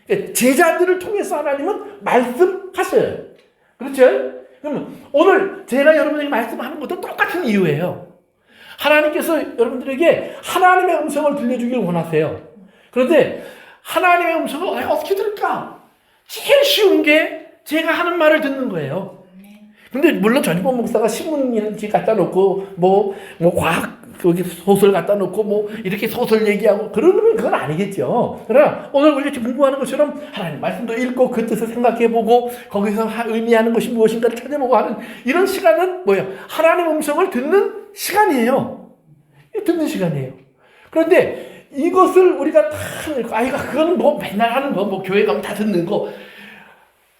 그러니까 제자들을 통해서 하나님은 말씀하셔요. 그렇죠? 그러면 오늘 제가 여러분에게 말씀하는 것도 똑같은 이유예요. 하나님께서 여러분들에게 하나님의 음성을 들려주길 원하세요. 그런데 하나님의 음성을 내가 어떻게 들을까? 제일 쉬운 게 제가 하는 말을 듣는 거예요. 근데 물론 전입부 목사가 신문지 갖다 놓고 뭐 과학 거기 소설 갖다 놓고 뭐 이렇게 소설 얘기하고 그러면 그건 아니겠죠. 그러나 오늘 우리가 공부하는 것처럼 하나님 말씀도 읽고 그 뜻을 생각해보고 거기서 의미하는 것이 무엇인가를 찾아보고 하는 이런 시간은 뭐예요? 하나님의 음성을 듣는 시간이에요. 듣는 시간이에요. 그런데 이것을 우리가 다 그건 뭐 맨날 하는 거, 뭐 교회 가면 다 듣는 거.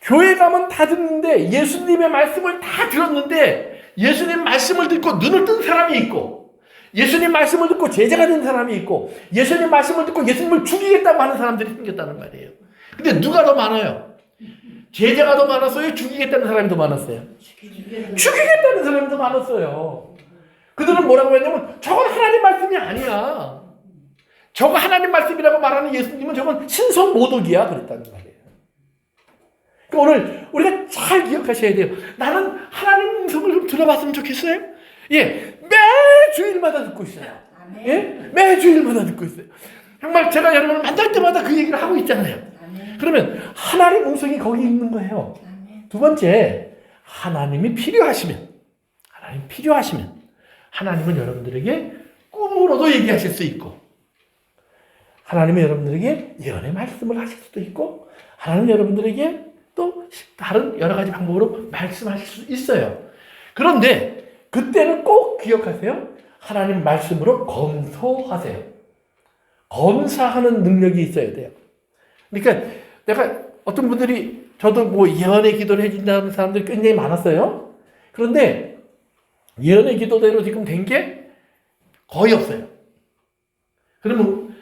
교회 가면 다 듣는데 예수님의 말씀을 다 들었는데 예수님 말씀을 듣고 눈을 뜬 사람이 있고 예수님 말씀을 듣고 제자가 된 사람이 있고 예수님 말씀을 듣고 예수님을 죽이겠다고 하는 사람들이 생겼다는 말이에요. 근데 누가 더 많아요? 제자가 더 많았어요? 죽이겠다는 사람이 더 많았어요? 죽이겠다는 사람이 더 많았어요. 그들은 뭐라고 했냐면 저건 하나님 말씀이 아니야. 저거 하나님 말씀이라고 말하는 예수님은 저건 신성 모독이야 그랬다는 말이에요. 그러니까 오늘 우리가 잘 기억하셔야 돼요. 나는 하나님 음성을 좀 들어봤으면 좋겠어요. 예, 매주일마다 듣고 있어요. 예, 매주일마다 듣고 있어요. 정말 제가 여러분을 만날 때마다 그 얘기를 하고 있잖아요. 그러면 하나님 음성이 거기 있는 거예요. 두 번째, 하나님이 필요하시면 하나님은 여러분들에게 꿈으로도 얘기하실 수 있고, 하나님은 여러분들에게 예언의 말씀을 하실 수도 있고, 하나님은 여러분들에게 또 다른 여러 가지 방법으로 말씀하실 수 있어요. 그런데 그때는 꼭 기억하세요. 하나님 말씀으로 검토하세요. 검사하는 능력이 있어야 돼요. 그러니까 내가 어떤 분들이, 저도 뭐 예언의 기도를 해준다는 사람들이 굉장히 많았어요. 그런데 예언의 기도대로 지금 된 게 거의 없어요. 그러면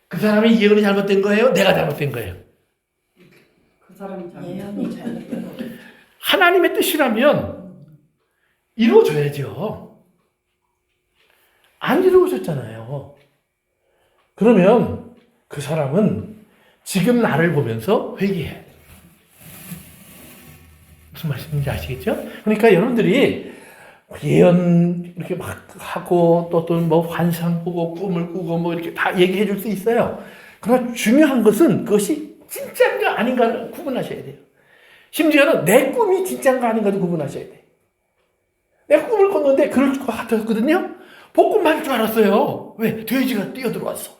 그 사람이 예언이 잘못된 거예요? 내가 잘못된 거예요? 그 사람이 예언이 잘못된 거. 하나님의 뜻이라면 이루어져야죠. 안 이루어졌잖아요. 그러면 그 사람은 지금 나를 보면서 회개해야 돼요. 무슨 말씀인지 아시겠죠? 그러니까 여러분들이 예언 이렇게 막 하고 또 뭐 환상 보고 꿈을 꾸고 뭐 이렇게 다 얘기해 줄 수 있어요. 그러나 중요한 것은 그것이 진짜인가 아닌가를 구분하셔야 돼요. 심지어는 내 꿈이 진짜인가 아닌가도 구분하셔야 돼요. 내가 꿈을 꿨는데 그럴 것 같았거든요. 복권 맞을 줄 알았어요. 왜? 돼지가 뛰어들어왔어.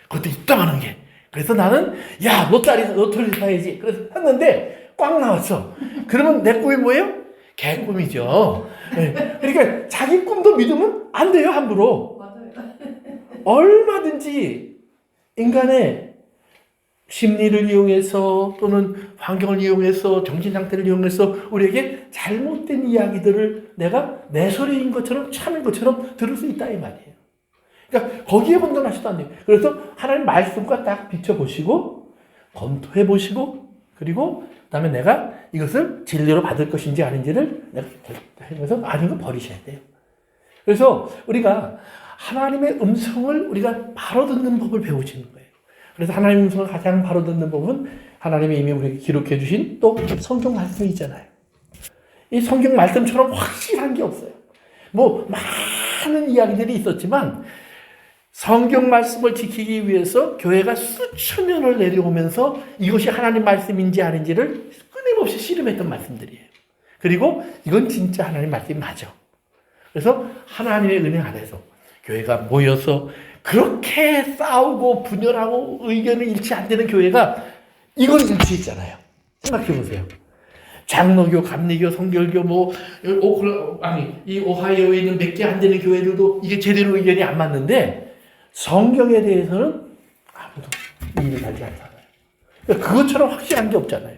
그것도 있다마는 게. 그래서 나는 야 로터리 사야지. 그래서 샀는데 꽉 나왔어. 그러면 내 꿈이 뭐예요? 개꿈이죠. 네. 그러니까 자기 꿈도 믿으면 안 돼요, 함부로. 맞아요. 얼마든지 인간의 심리를 이용해서 또는 환경을 이용해서 정신 상태를 이용해서 우리에게 잘못된 이야기들을 내가 내 소리인 것처럼 참인 것처럼 들을 수 있다 이 말이에요. 그러니까 거기에 혼돈하셔도 안 돼요. 그래서 하나님 말씀과 딱 비춰보시고 검토해 보시고 그리고 그다음에 내가 이것을 진리로 받을 것인지 아닌지를 내가 결정해서 아닌 거 버리셔야 돼요. 그래서 우리가 하나님의 음성을 우리가 바로 듣는 법을 배우시는 거예요. 그래서 하나님의 음성을 가장 바로 듣는 법은 하나님이 이미 우리에게 기록해 주신 또 성경 말씀이 있잖아요. 이 성경 말씀처럼 확실한 게 없어요. 뭐 많은 이야기들이 있었지만 성경 말씀을 지키기 위해서 교회가 수천 년을 내려오면서 이것이 하나님 말씀인지 아닌지를 끊임없이 씨름했던 말씀들이에요. 그리고 이건 진짜 하나님 말씀이 맞아. 그래서 하나님의 은혜 안에서 교회가 모여서 그렇게 싸우고 분열하고 의견을 일치 안 되는 교회가 이건 일치했잖아요. 생각해 보세요. 장로교, 감리교, 성결교, 이 오하이오에 있는 몇 개 안 되는 교회들도 이게 제대로 의견이 안 맞는데 성경에 대해서는 아무도 이의를 달지 않잖아요. 그러니까 그것처럼 확실한 게 없잖아요.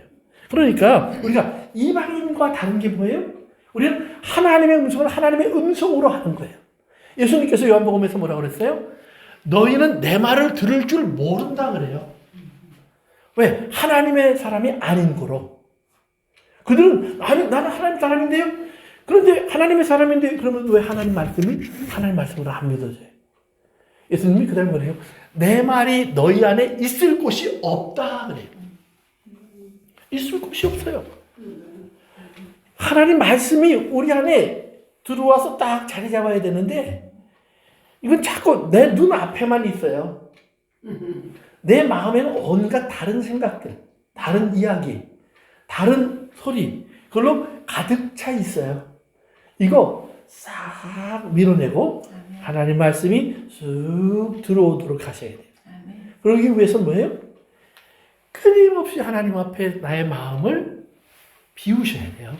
그러니까 우리가 이방인과 다른 게 뭐예요? 우리는 하나님의 음성을 하나님의 음성으로 하는 거예요. 예수님께서 요한복음에서 뭐라고 그랬어요? 너희는 내 말을 들을 줄 모른다 그래요. 왜? 하나님의 사람이 아닌 거로. 그들은 아니 나는 하나님 사람인데요. 그런데 하나님의 사람인데 그러면 왜 하나님 말씀으로 안 믿어져요? 예수님이 그다음에 뭐래요? 내 말이 너희 안에 있을 곳이 없다 그래요. 있을 곳이 없어요. 하나님 말씀이 우리 안에 들어와서 딱 자리 잡아야 되는데 이건 자꾸 내 눈 앞에만 있어요. 내 마음에는 온갖 다른 생각들, 다른 이야기, 다른 소리 그걸로 가득 차 있어요. 이거 싹 밀어내고 하나님 말씀이 쑥 들어오도록 하셔야 돼요. 그러기 위해서 뭐예요? 끊임없이 하나님 앞에 나의 마음을 비우셔야 돼요.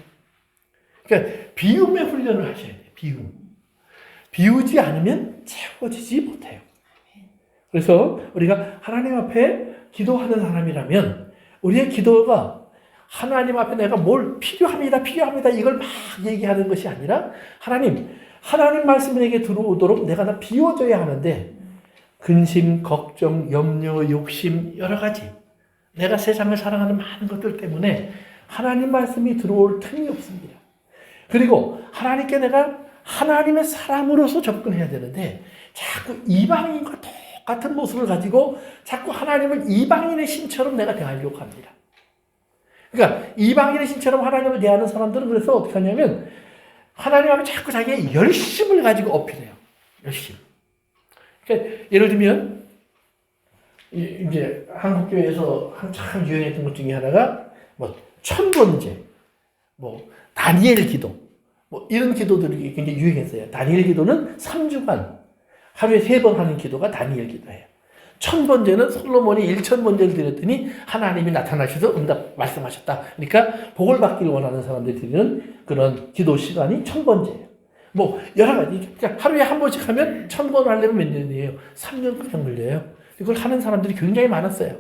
그러니까 비움의 훈련을 하셔야 돼요. 비우지 않으면 채워지지 못해요. 그래서 우리가 하나님 앞에 기도하는 사람이라면 우리의 기도가 하나님 앞에 내가 뭘 필요합니다 이걸 막 얘기하는 것이 아니라 하나님 말씀이 내게 들어오도록 내가 다 비워줘야 하는데 근심, 걱정, 염려, 욕심 여러 가지 내가 세상을 사랑하는 많은 것들 때문에 하나님 말씀이 들어올 틈이 없습니다. 그리고 하나님께 내가 하나님의 사람으로서 접근해야 되는데 자꾸 이방인과 똑같은 모습을 가지고 자꾸 하나님을 이방인의 신처럼 내가 대하려고 합니다. 그러니까 이방인의 신처럼 하나님을 대하는 사람들은 그래서 어떻게 하냐면 하나님 앞에 자꾸 자기의 열심을 가지고 어필해요. 열심. 그러니까 예를 들면 이제 한국 교회에서 한참 유행했던 것 중에 하나가 뭐 천번제, 뭐 다니엘 기도, 뭐 이런 기도들이 굉장히 유행했어요. 다니엘 기도는 3주간 하루에 3번 하는 기도가 다니엘 기도예요. 1000번제는 솔로몬이 1000번제를 드렸더니 하나님이 나타나셔서 응답 말씀하셨다. 그러니까 복을 받기를 원하는 사람들이 드리는 그런 기도 시간이 1000번제예요. 뭐 여러 가지. 그러니까 하루에 한 번씩 하면 1000번 하려면 몇 년이에요? 3년가량 걸려요. 이걸 하는 사람들이 굉장히 많았어요.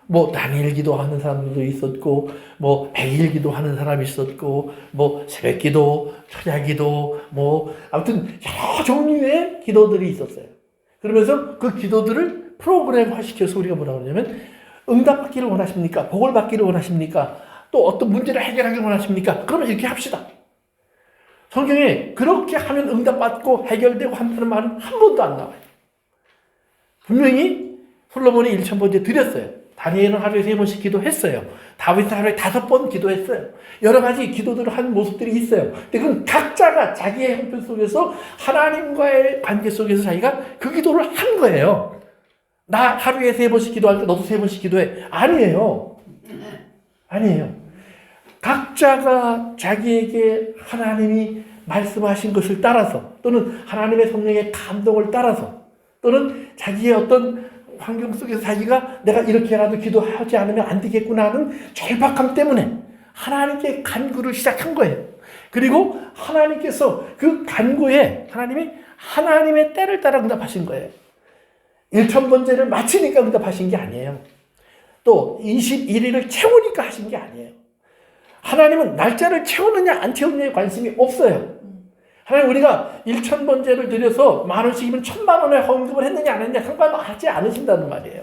뭐 다니엘 기도하는 사람들도 있었고, 뭐 100일 기도하는 사람이 있었고, 뭐 새벽 기도, 초냐 기도, 뭐 아무튼 여러 종류의 기도들이 있었어요. 그러면서 그 기도들을 프로그램화 시켜서 우리가 뭐라고 하냐면 응답받기를 원하십니까? 복을 받기를 원하십니까? 또 어떤 문제를 해결하기를 원하십니까? 그러면 이렇게 합시다. 성경에 그렇게 하면 응답받고 해결되고 한다는 말은 한 번도 안 나와요. 분명히 솔로몬이 1000번째 드렸어요. 다니엘은 하루에 3번씩 기도했어요. 다윗은 하루에 5번 기도했어요. 여러 가지 기도들을 한 모습들이 있어요. 근데 그건 각자가 자기의 형편 속에서 하나님과의 관계 속에서 자기가 그 기도를 한 거예요. 나 하루에 3번씩 기도할 때 너도 3번씩 기도해. 아니에요. 아니에요. 각자가 자기에게 하나님이 말씀하신 것을 따라서 또는 하나님의 성령의 감동을 따라서 또는 자기의 어떤 환경 속에서 자기가 내가 이렇게라도 기도하지 않으면 안 되겠구나 하는 절박함 때문에 하나님께 간구를 시작한 거예요. 그리고 하나님께서 그 간구에 하나님이 하나님의 때를 따라 응답하신 거예요. 1000번째를 마치니까 응답하신 게 아니에요. 또 21일을 채우니까 하신 게 아니에요. 하나님은 날짜를 채우느냐 안 채우느냐에 관심이 없어요. 하나님 우리가 1000번째를 드려서 10,000원씩이면 1,000,000원의 헌금을 했느냐 안 했느냐 상관하지 않으신다는 말이에요.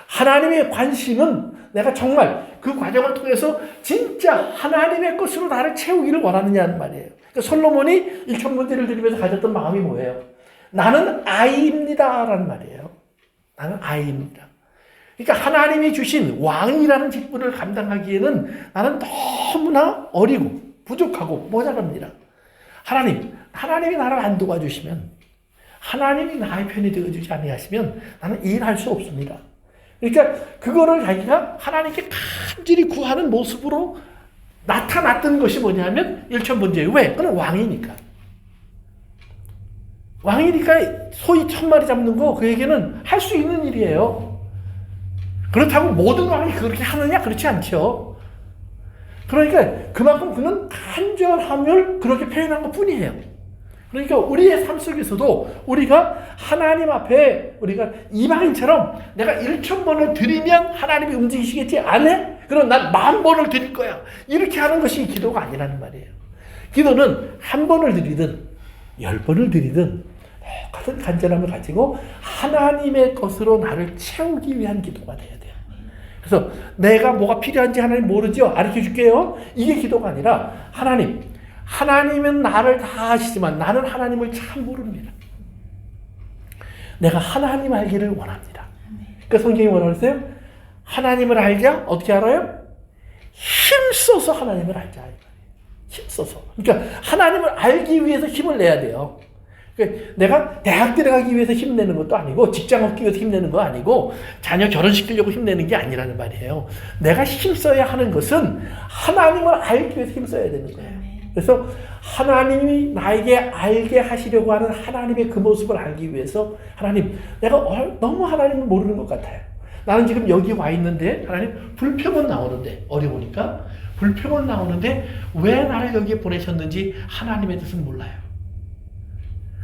하나님의 관심은 내가 정말 그 과정을 통해서 진짜 하나님의 것으로 나를 채우기를 원하느냐는 말이에요. 그러니까 솔로몬이 1000번째를 드리면서 가졌던 마음이 뭐예요? 나는 아이입니다 라는 말이에요. 나는 아이입니다. 그러니까 하나님이 주신 왕이라는 직분을 감당하기에는 나는 너무나 어리고 부족하고 모자랍니다. 하나님이 나를 안 도와주시면, 하나님이 나의 편이 되어주지 아니하시면 나는 일할 수 없습니다. 그러니까 그거를 자기가 하나님께 간절히 구하는 모습으로 나타났던 것이 뭐냐면 1000번째. 왜? 그는 왕이니까. 왕이니까 소위 1000마리 잡는 거 그에게는 할 수 있는 일이에요. 그렇다고 모든 왕이 그렇게 하느냐? 그렇지 않죠. 그러니까 그만큼 그는 간절함을 그렇게 표현한 것 뿐이에요. 그러니까 우리의 삶 속에서도 우리가 하나님 앞에 우리가 이방인처럼 내가 1000번을 드리면 하나님이 움직이시겠지? 안 해? 그럼 난 10,000번을 드릴 거야. 이렇게 하는 것이 기도가 아니라는 말이에요. 기도는 1번을 드리든 10번을 드리든 똑같은 간절함을 가지고 하나님의 것으로 나를 채우기 위한 기도가 돼야 돼요. 그래서 내가 뭐가 필요한지 하나님 모르죠? 가르쳐 줄게요. 이게 기도가 아니라 하나님은 나를 다 아시지만 나는 하나님을 참 모릅니다. 내가 하나님 알기를 원합니다. 그러니까 성경이 뭐라고 했어요? 하나님을 알자 어떻게 알아요? 힘써서 하나님을 알자. 힘써서. 그러니까 하나님을 알기 위해서 힘을 내야 돼요. 내가 대학 들어가기 위해서 힘내는 것도 아니고 직장 얻기 위해서 힘내는 거 아니고 자녀 결혼시키려고 힘내는 게 아니라는 말이에요. 내가 힘써야 하는 것은 하나님을 알기 위해서 힘써야 되는 거예요. 그래서 하나님이 나에게 알게 하시려고 하는 하나님의 그 모습을 알기 위해서 하나님, 내가 너무 하나님을 모르는 것 같아요. 나는 지금 여기 와 있는데 하나님 불평은 나오는데 어려우니까 불평은 나오는데 왜 나를 여기에 보내셨는지 하나님의 뜻은 몰라요.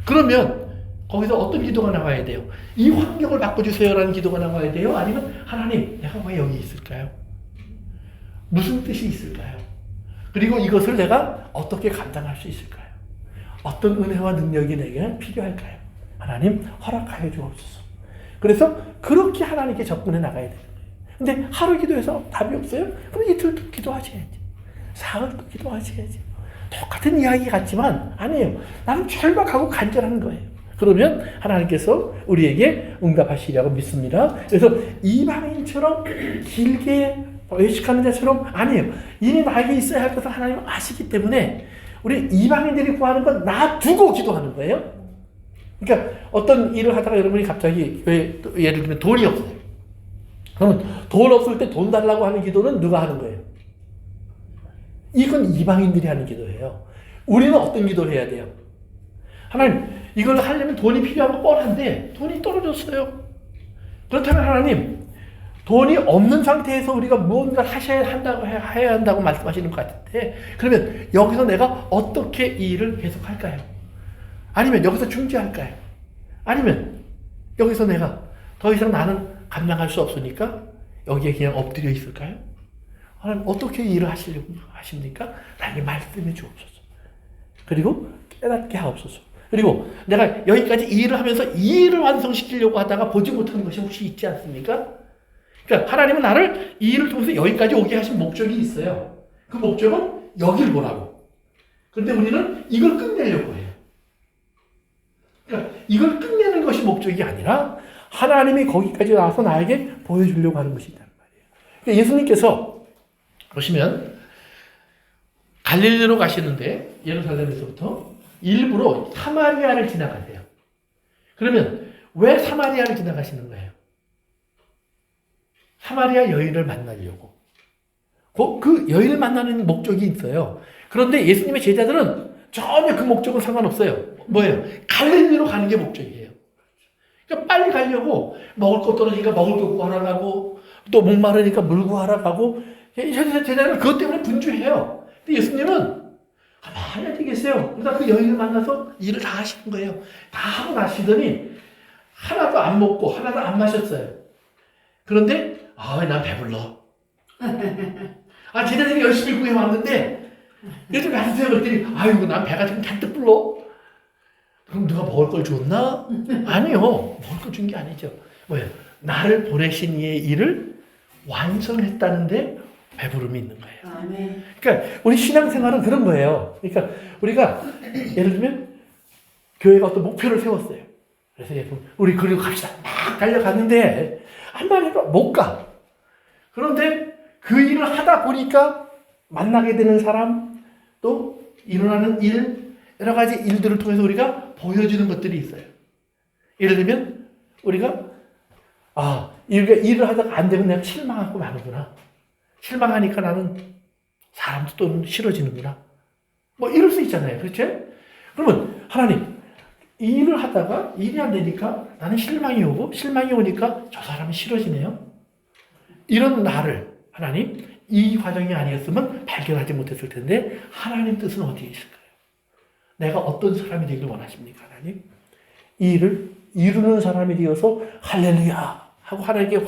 그러면 거기서 어떤 기도가 나와야 돼요? 이 환경을 바꿔주세요라는 기도가 나와야 돼요? 아니면 하나님 내가 왜 여기 있을까요? 무슨 뜻이 있을까요? 그리고 이것을 내가 어떻게 감당할 수 있을까요? 어떤 은혜와 능력이 내게 필요할까요? 하나님 허락하여 주옵소서. 그래서 그렇게 하나님께 접근해 나가야 되는 거예요. 근데 하루 기도해서 답이 없어요? 그럼 이틀도 기도하셔야지. 사흘도 기도하셔야지. 똑같은 이야기 같지만 아니에요. 나는 절박하고 간절한 거예요. 그러면 하나님께서 우리에게 응답하시리라고 믿습니다. 그래서 이방인처럼 길게 외식하는 자처럼 아니에요. 이미 나에게 있어야 할 것을 하나님은 아시기 때문에 우리 이방인들이 구하는 건 놔두고 기도하는 거예요. 그러니까 어떤 일을 하다가 여러분이 갑자기 예를 들면 돈이 없어요. 그러면 돈 없을 때 돈 달라고 하는 기도는 누가 하는 거예요? 이건 이방인들이 하는 기도예요. 우리는 어떤 기도를 해야 돼요? 하나님, 이걸 하려면 돈이 필요한 거 뻔한데 돈이 떨어졌어요. 그렇다면 하나님, 돈이 없는 상태에서 우리가 무언가를 해야 한다고 말씀하시는 것 같은데, 그러면 여기서 내가 어떻게 이 일을 계속할까요? 아니면 여기서 중지할까요? 아니면 여기서 내가 더 이상 나는 감당할 수 없으니까 여기에 그냥 엎드려 있을까요? 하나님 어떻게 일을 하시려고 하십니까? 나에게 말씀해 주옵소서. 그리고 깨닫게 하옵소서. 그리고 내가 여기까지 이 일을 하면서 이 일을 완성시키려고 하다가 보지 못하는 것이 혹시 있지 않습니까? 그러니까 하나님은 나를 이 일을 통해서 여기까지 오게 하신 목적이 있어요. 그 목적은 여길 보라고. 그런데 우리는 이걸 끝내려고 해요. 그러니까 이걸 끝내는 것이 목적이 아니라 하나님이 거기까지 나와서 나에게 보여주려고 하는 것이란 말이에요. 그러니까 예수님께서 보시면 갈릴리로 가시는데 예루살렘에서부터 일부러 사마리아를 지나가세요. 그러면 왜 사마리아를 지나가시는 거예요? 사마리아 여인을 만나려고. 그 여인을 만나는 목적이 있어요. 그런데 예수님의 제자들은 전혀 그 목적은 상관없어요. 뭐예요? 갈릴리로 가는 게 목적이에요. 그러니까 빨리 가려고 먹을 거 떨어지니까 먹을 거 구하러 가고 또 목마르니까 물 구하러 가고 제자들은 그것 때문에 분주해요. 근데 예수님은 가만히 앉아 계세요. 그러다 그 여인을 만나서 일을 다 하시는 거예요. 다 하고 나시더니 하나도 안 먹고 하나도 안 마셨어요. 그런데 난 배불러. 제자들이 열심히 구해왔는데 요즘 가세요. 그랬더니 아이고 난 배가 지금 잔뜩 불러. 그럼 누가 먹을 걸 줬나? 아니요. 먹을 걸 준 게 아니죠. 뭐예요? 나를 보내신 이의 일을 완성했다는데 배부름이 있는 거예요. 아멘. 그러니까 우리 신앙생활은 그런 거예요. 그러니까 우리가 예를 들면 교회가 어떤 목표를 세웠어요. 그래서 우리 그리고 갑시다. 막 달려갔는데 한 마리가 못 가. 그런데 그 일을 하다 보니까 만나게 되는 사람 또 일어나는 일 여러 가지 일들을 통해서 우리가 보여주는 것들이 있어요. 예를 들면 우리가 일을 하다가 안 되면 내가 실망하고 마는구나. 실망하니까 나는 사람도 또 싫어지는구나. 뭐 이럴 수 있잖아요. 그렇죠? 그러면 하나님 이 일을 하다가 일이 안 되니까 나는 실망이 오고 실망이 오니까 저 사람이 싫어지네요. 이런 나를 하나님 이 과정이 아니었으면 발견하지 못했을 텐데 하나님 뜻은 어디에 있을까요? 내가 어떤 사람이 되길 원하십니까? 하나님 이 일을 이루는 사람이 되어서 할렐루야 하고 하나님께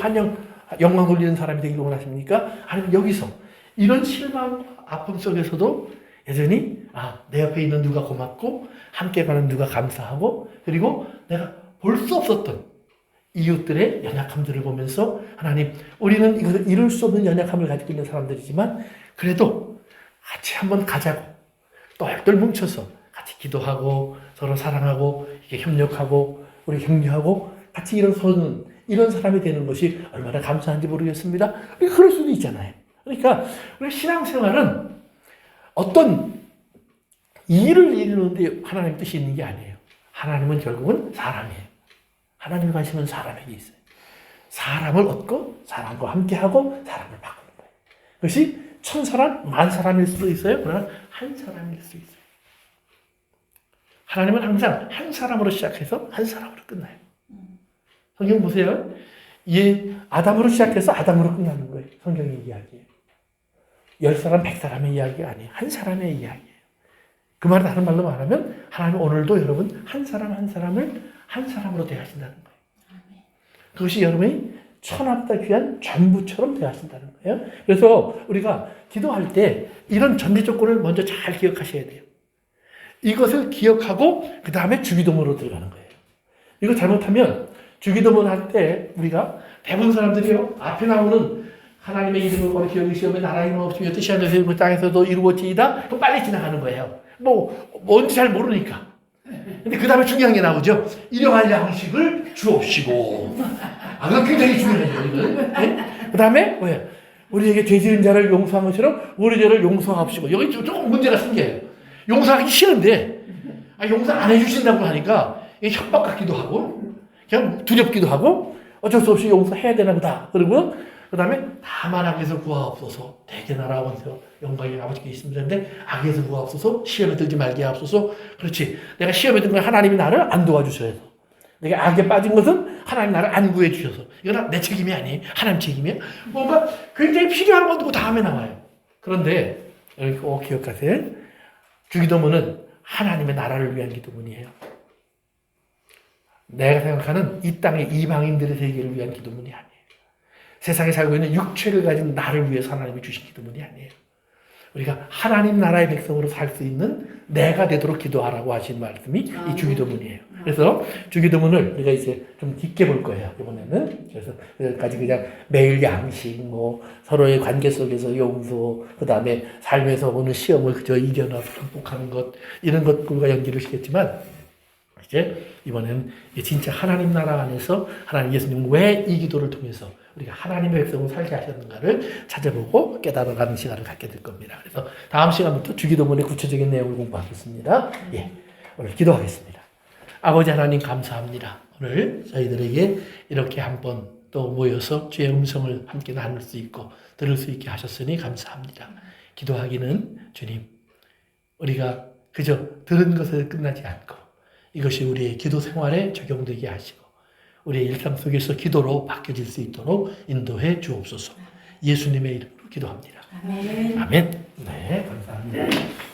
영광 돌리는 사람이 되길 원하십니까? 아니면 여기서 이런 실망 아픔 속에서도 여전히 내 옆에 있는 누가 고맙고 함께 가는 누가 감사하고 그리고 내가 볼 수 없었던 이웃들의 연약함들을 보면서 하나님 우리는 이것을 이룰 수 없는 연약함을 가지고 있는 사람들이지만 그래도 같이 한번 가자고 똘똘 뭉쳐서 같이 기도하고 서로 사랑하고 협력하고 우리 격려하고 같이 일어서는 이런 사람이 되는 것이 얼마나 감사한지 모르겠습니다. 그럴 수도 있잖아요. 그러니까 우리 신앙생활은 어떤 일을 이루는데 하나님 뜻이 있는 게 아니에요. 하나님은 결국은 사람이에요. 하나님 관심은 사람에게 있어요. 사람을 얻고 사람과 함께하고 사람을 바꾸는 거예요. 그것이 1000사람, 10,000사람일 수도 있어요. 그러나 한 사람일 수 있어요. 하나님은 항상 한 사람으로 시작해서 한 사람으로 끝나요. 성경 보세요. 아담으로 시작해서 아담으로 끝나는 거예요. 성경의 이야기예요. 10사람, 100사람의 이야기가 아니에요. 한 사람의 이야기예요. 그 말을 다른 말로 말하면 하나님은 오늘도 여러분 한 사람 한 사람을 한 사람으로 대하신다는 거예요. 그것이 여러분이 천하보다 귀한 전부처럼 대하신다는 거예요. 그래서 우리가 기도할 때 이런 전제 조건을 먼저 잘 기억하셔야 돼요. 이것을 기억하고 그 다음에 주기도문으로 들어가는 거예요. 이거 잘못하면 주기도문 할 때 우리가 대부분 사람들이요 앞에 나오는 하나님의 이름을 거룩히 여기시오며 나라의 이름 없으며 뜻이 안 되시는 그 땅에서도 이루어지이다. 그럼 빨리 지나가는 거예요. 뭔지 잘 모르니까. 근데 그 다음에 중요한 게 나오죠. 일용할 양식을 주옵시고. 그건 굉장히 중요해요. 네? 그 다음에 뭐예요? 우리에게 죄 지은 자를 용서한 것처럼 우리 죄를 용서하옵시고. 여기 조금 문제가 생겨요. 용서하기 싫은데 용서 안 해주신다고 하니까 이게 협박 같기도 하고 그냥 두렵기도 하고 어쩔 수 없이 용서해야 되나 보다. 그리고 그 다음에 다만 악에서 구하옵소서. 대개 나라 원수 영광이 아버지께 있습니다. 근데 악에서 구하옵소서. 시험에 들지 말게 하옵소서. 그렇지. 내가 시험에 든 건 하나님이 나를 안 도와주셔서. 내가 악에 빠진 것은 하나님 나를 안 구해 주셔서. 이건 내 책임이 아니에요. 하나님 책임이에요. 뭔가 굉장히 필요한 건 그 다음에 나와요. 그런데 여기 꼭 기억하세요. 주기도문은 하나님의 나라를 위한 기도문이에요. 내가 생각하는 이 땅의 이방인들의 세계를 위한 기도문이 아니에요. 세상에 살고 있는 육체를 가진 나를 위해서 하나님이 주신 기도문이 아니에요. 우리가 하나님 나라의 백성으로 살 수 있는 내가 되도록 기도하라고 하신 말씀이 이 주기도문이에요. 그래서 주기도문을 우리가 이제 좀 깊게 볼 거예요. 이번에는. 그래서 여기까지 그냥 매일 양식, 서로의 관계 속에서 용서, 그 다음에 삶에서 오는 시험을 그저 이겨나서 극복하는 것, 이런 것들과 연기를 시켰지만, 이제 이번에는 진짜 하나님 나라 안에서 하나님 예수님 왜 이 기도를 통해서 우리가 하나님의 백성을 살게 하셨는가를 찾아보고 깨달아가는 시간을 갖게 될 겁니다. 그래서 다음 시간부터 주기도문의 구체적인 내용을 공부하겠습니다. 오늘 기도하겠습니다. 아버지 하나님 감사합니다. 오늘 저희들에게 이렇게 한번 또 모여서 주의 음성을 함께 나눌 수 있고 들을 수 있게 하셨으니 감사합니다. 기도하기는 주님, 우리가 그저 들은 것에 끝나지 않고 이것이 우리의 기도 생활에 적용되게 하시고 우리의 일상 속에서 기도로 바뀌어질 수 있도록 인도해 주옵소서. 예수님의 이름으로 기도합니다. 아멘. 아멘. 네, 감사합니다.